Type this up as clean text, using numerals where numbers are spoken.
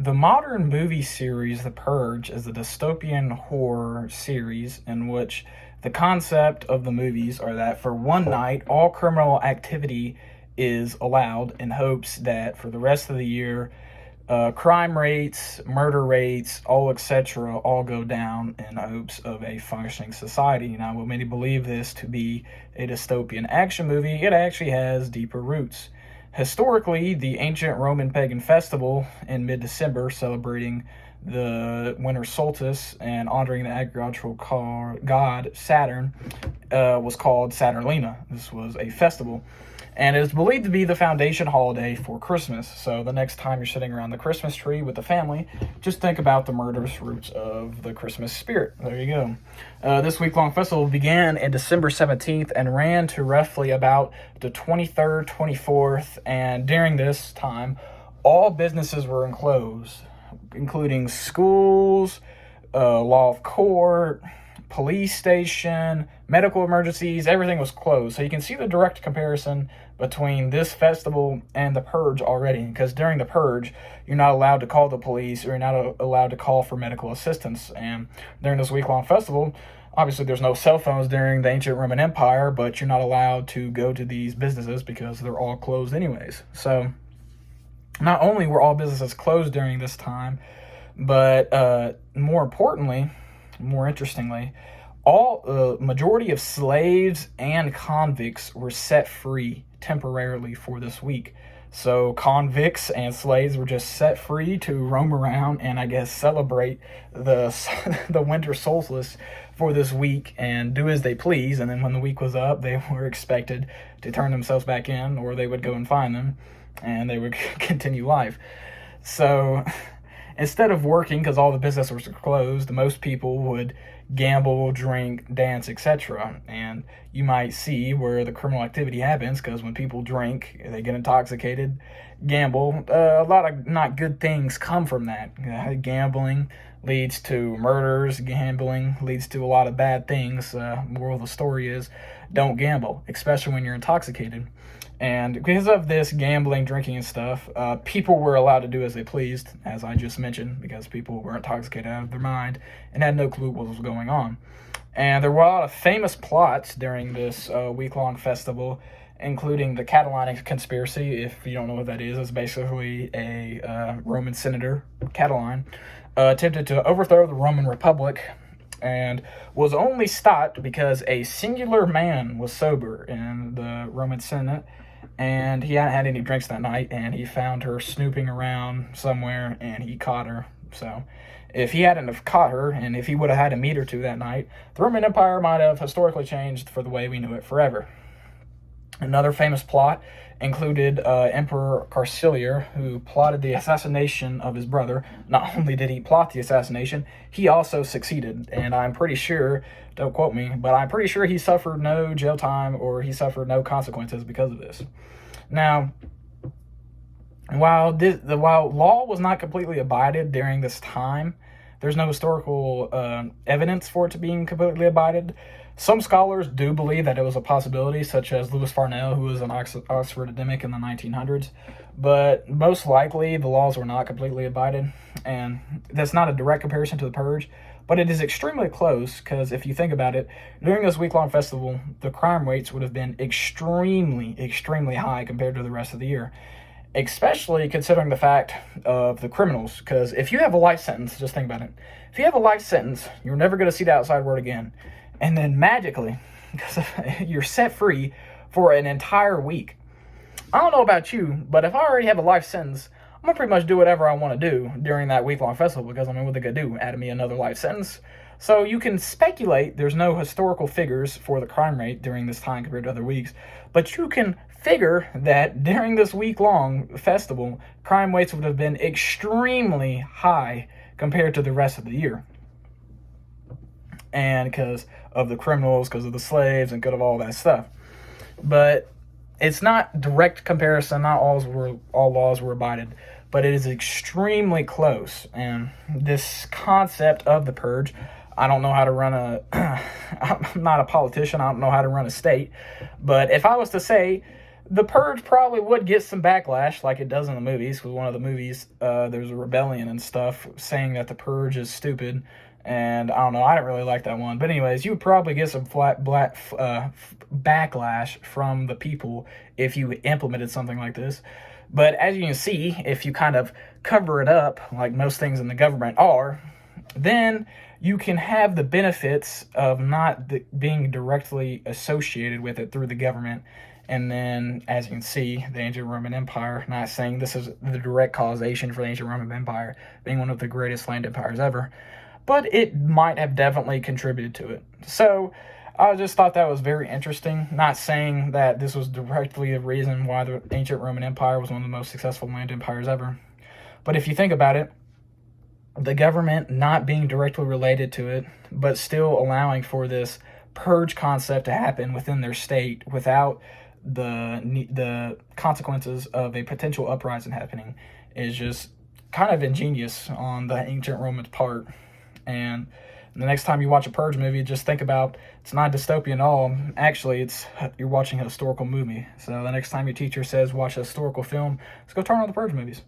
The modern movie series The Purge is a dystopian horror series in which the concept of the movies are that for one night, all criminal activity is allowed in hopes that for the rest of the year, crime rates, murder rates, all etc., all go down in hopes of a functioning society. Now, what many believe this to be a dystopian action movie, it actually has deeper roots. Historically, the ancient Roman pagan festival in mid-December, celebrating the winter solstice and honoring the agricultural god Saturn, was called Saturnalia. This was a festival, and it is believed to be the foundation holiday for Christmas. So the next time you're sitting around the Christmas tree with the family, just think about the murderous roots of the Christmas spirit. There you go. This week-long festival began in December 17th and ran to roughly about the 23rd, 24th, and during this time, all businesses were enclosed, including schools, law of court, police station, medical emergencies. Everything was closed. So you can see the direct comparison between this festival and the Purge already, because during the Purge, you're not allowed to call the police or you're not allowed to call for medical assistance. And during this week-long festival, obviously there's no cell phones during the ancient Roman Empire, but you're not allowed to go to these businesses because they're all closed anyways. So not only were all businesses closed during this time, but more importantly, more interestingly, all majority of slaves and convicts were set free temporarily for this week. So convicts and slaves were just set free to roam around and I guess celebrate the the winter solstice for this week and do as they please. And then when the week was up, they were expected to turn themselves back in, or they would go and find them and they would continue life. So instead of working, because all the businesses were closed, most people would gamble, drink, dance, etc. And you might see where the criminal activity happens, because when people drink, they get intoxicated, gamble. A lot of not good things come from that. Gambling leads to murders. Gambling leads to a lot of bad things. Moral of the story is, don't gamble, especially when you're intoxicated. And because of this gambling, drinking, and stuff, people were allowed to do as they pleased, as I just mentioned, because people were intoxicated out of their mind and had no clue what was going on. And there were a lot of famous plots during this week-long festival, including the Catalan conspiracy. If you don't know what that is, it's basically a Roman senator, Catalan, attempted to overthrow the Roman Republic and was only stopped because a singular man was sober in the Roman Senate, and he hadn't had any drinks that night, and he found her snooping around somewhere, and he caught her. So if he hadn't have caught her, and if he would have had a meat or two that night, the Roman Empire might have historically changed for the way we knew it forever. Another famous plot included Emperor Carcilier, who plotted the assassination of his brother. Not only did he plot the assassination, he also succeeded. And I'm pretty sure, don't quote me, but I'm pretty sure he suffered no jail time or he suffered no consequences because of this. Now, while law was not completely abided during this time, there's no historical evidence for it to being completely abided. Some scholars do believe that it was a possibility, such as Louis Farnell, who was an Oxford academic in the 1900s. But most likely, the laws were not completely abided. And that's not a direct comparison to the Purge, but it is extremely close, because if you think about it, during this week-long festival, the crime rates would have been extremely, extremely high compared to the rest of the year. Especially considering the fact of the criminals, because if you have a life sentence, just think about it. If you have a life sentence, you're never going to see the outside world again. And then magically, because you're set free for an entire week. I don't know about you, but if I already have a life sentence, I'm going to pretty much do whatever I want to do during that week-long festival, because, I mean, what are they going to do? Add me another life sentence? So you can speculate. There's no historical figures for the crime rate during this time compared to other weeks, but you can figure that during this week-long festival, crime rates would have been extremely high compared to the rest of the year. And because of the criminals, because of the slaves, and because of all that stuff. But it's not direct comparison. Not all laws were abided, but it is extremely close. And this concept of the Purge, I don't know how to run I'm not a politician. I don't know how to run a state. But if I was to say the Purge probably would get some backlash like it does in the movies, because one of the movies, there's a rebellion and stuff saying that the Purge is stupid, and I don't know, I didn't really like that one. But anyways, you would probably get some backlash from the people if you implemented something like this. But as you can see, if you kind of cover it up, like most things in the government are, then you can have the benefits of not being directly associated with it through the government. And then, as you can see, the ancient Roman Empire, not saying this is the direct causation for the ancient Roman Empire being one of the greatest land empires ever, but it might have definitely contributed to it. So I just thought that was very interesting. Not saying that this was directly the reason why the ancient Roman Empire was one of the most successful land empires ever. But if you think about it, the government not being directly related to it, but still allowing for this purge concept to happen within their state without the consequences of a potential uprising happening, is just kind of ingenious on the ancient Romans' part. And the next time you watch a Purge movie, just think about, it's not dystopian at all. Actually, you're watching a historical movie. So the next time your teacher says watch a historical film, let's go turn on the Purge movies.